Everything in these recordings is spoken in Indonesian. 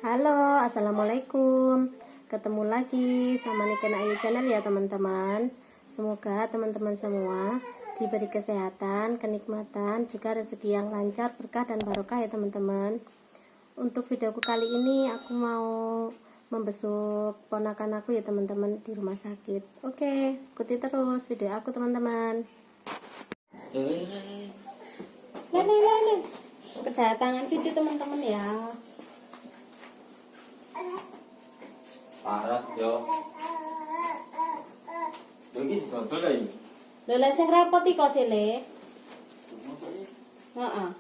Halo, assalamualaikum. Ketemu lagi sama Niken Ayu Channel ya teman-teman. Semoga teman-teman semua diberi kesehatan, kenikmatan, juga rezeki yang lancar, berkah dan barokah ya teman-teman. Untuk videoku kali ini aku mau membesuk ponakan aku ya teman-teman di rumah sakit. Oke, ikuti terus video aku teman-teman. Lele. Kedatangan cucu teman-teman ya. Parah yo. Iki dodol ae. Lho lek sing repot iki kok sile. Heeh.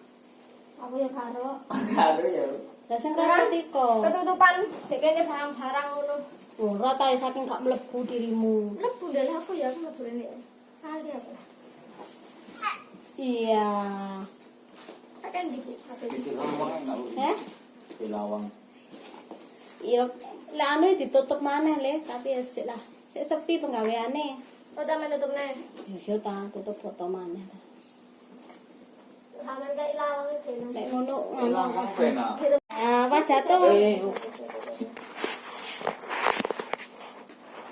Aku ya karo. Karo ya. Lah sing repot iki kok. Ketutupan dekene barang-barang ngono. Ora ta saking gak mlebu dirimu. Mlebu ndel aku ya aku mlebu rene. Kali apa? Iya. Tekan dikit HP. Iki lawang enggak lu. Iki lawang. Iya, lek anu ditutup maneh le, tapi ya sik lah. Sik sepi penggaweane. Oh, ta menutupne. Ya ta tutup foto maneh. Hamen kae lawang iki. Lek ngono Lawang penak. wah jatuh.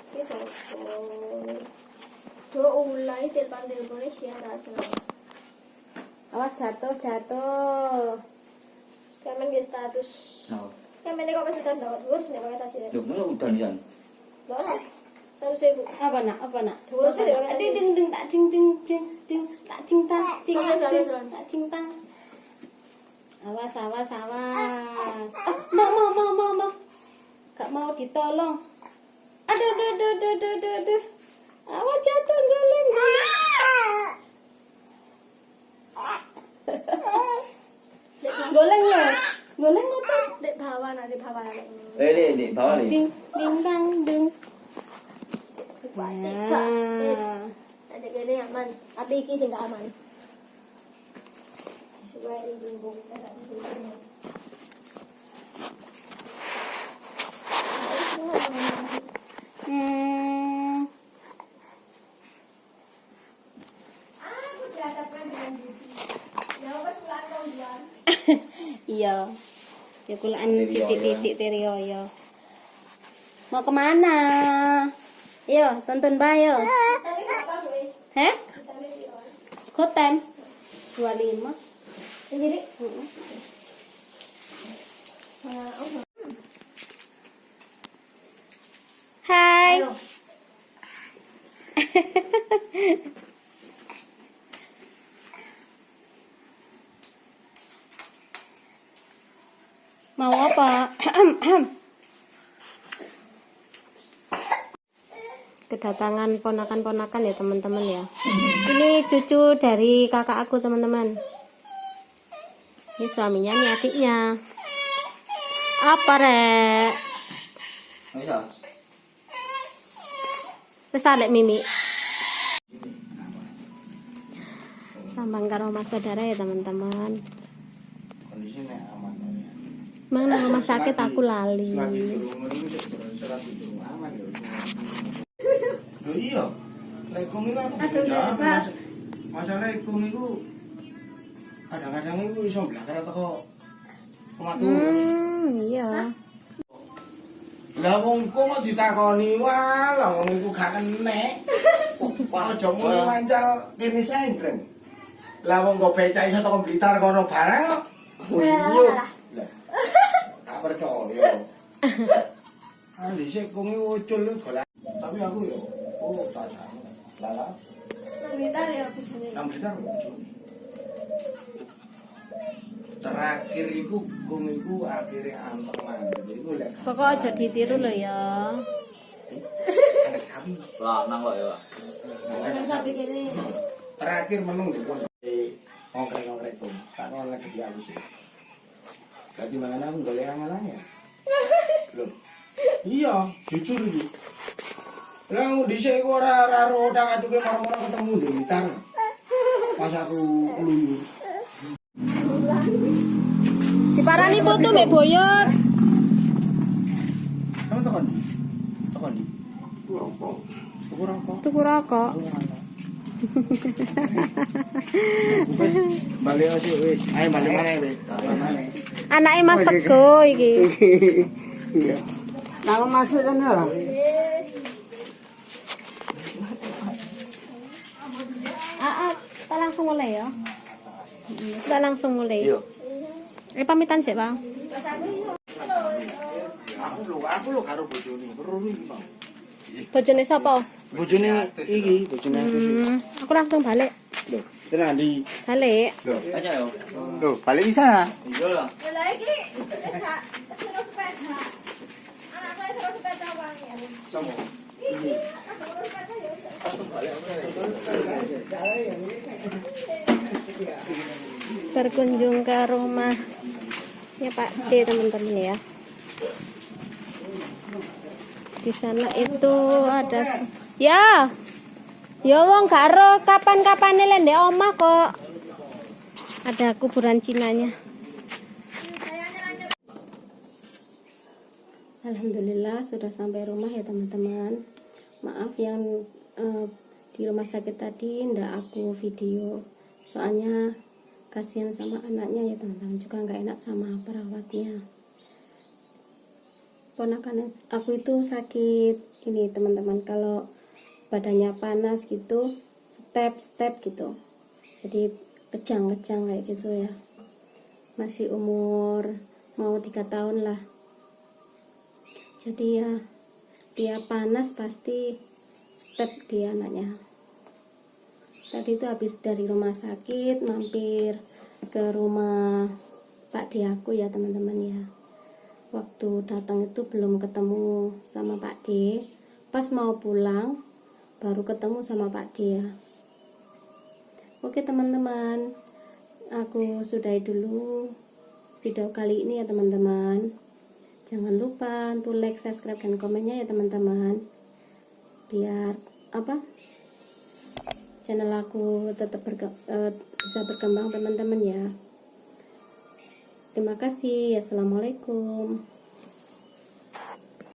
Iki sopo. Do ulai telepon siang rasane. Awas jatuh. Kemen ge status. No. Kemen kok wis udan dawet dhuwur sing kok saji. Yo ngono udan jan. Lho. 100.000. Apa nak? Dhuwur sih lho. Ding tak ding tak cinta. Awas. Mau. Gak mau ditolong. Aduh. Awas jatuh goleng. Goleng atas. Dek bawah nanti bawah. Di bawah nih. Ding dang ding. Tiga. Wis. Ada kene aman. Tapi iki sing gak aman. Suwe iki bung. Aku dihadapkan dengan Budi. Ya wes pulang kongguan. Iya. Ya kulaan titik-titik terio ya. Mau kemana? Yo, tonton bayo. Tapi siapa gue? Heh? Tapi dia. Kotem 25. Sendiri? Heeh. Hai. Ayo. Mau apa? Kedatangan ponakan-ponakan ya teman-teman ya. Ini cucu dari kakak aku teman-teman. Ini suaminya, ini adiknya. Apa rek? Bisa. Besar lek Mimi. Sambang karo mas saudara ya teman-teman. Kondisinya aman. Mang nang rumah sakit aku lali. Lho iya. Lek kong iku aku Aduh, jawab, bebas. Masalah kong iku kadang-kadang iku iso blakar teko omahku. Iya. Lah wong kok kok ditakoni wae, lah wong iku gak kenek. Aja muni mancal kene sae, Brem. Lah wong kok becak iso teko Blitar kono barang kok. Oh iya. Lah. Gak percaya. Ah, dhisik kong iku ucul golek. Tapi aku yo, tak sama. Lala, Bentar ya aku sini. nang Blitar ucul. Terakhir iku kong iku akhire anteng mandek iku lek. Pokok aja ditiru lo ya. Anak kami. Lanang kok ya. Kan sampai kene. Terakhir menung di pos ongkrek-ongkrek tuh. Tak ngono lagi di alus. Dadi mangan aku golek angelane. Loh. Iya, jujur iki. Lah dhisik iku ora rodang aduke marang-marang ketemu di Blitar. Pas aku keluyur. Diparani foto mek boyot. Kamu tekan. Tekan di. Tuku rokok. Tuku rokok. Balik aja wis. Ayo balik mana wis. Balik mana. Anake Mas Tego iki. Iya. Nama maksudnya lah. Kita langsung mulai ya. Kita langsung mulai. Iya. Pamitan sih, Bang. Aku lho karo bojone, weruh iki, Bang. Bojone sapa? Bojone iki, bojone aku sih. Aku langsung balik. Lho, tenan di. Balik. Aja yo. Loh, balik di sana. Iya lah. Lah iki seru sepeda. Anakku seru sepeda wangi. Sopo? Iki aku seru sepeda ya. Berkunjung ke rumah ya Pak D, teman-teman ya. Di sana itu ada ya wong gak ero kapan-kapane lek ndek omah kok. Ada kuburan Cinanya. Alhamdulillah sudah sampai rumah ya teman-teman. Maaf yang di rumah sakit tadi ndak aku video, soalnya kasihan sama anaknya ya teman-teman, juga nggak enak sama perawatnya. Ponakan aku itu sakit ini teman-teman, kalau badannya panas gitu, step gitu, jadi kejang-kejang kayak gitu ya. Masih umur mau 3 tahun lah, jadi ya dia panas pasti step di anaknya. Tadi itu habis dari rumah sakit mampir ke rumah Pak D aku ya teman-teman ya. Waktu datang itu belum ketemu sama Pak D, pas mau pulang baru ketemu sama Pak D ya. Oke teman-teman, aku sudahi dulu video kali ini ya teman-teman. Jangan lupa untuk like, subscribe, dan komennya ya teman-teman, biar channel aku tetap bisa berkembang teman-teman ya. Terima kasih. Assalamualaikum.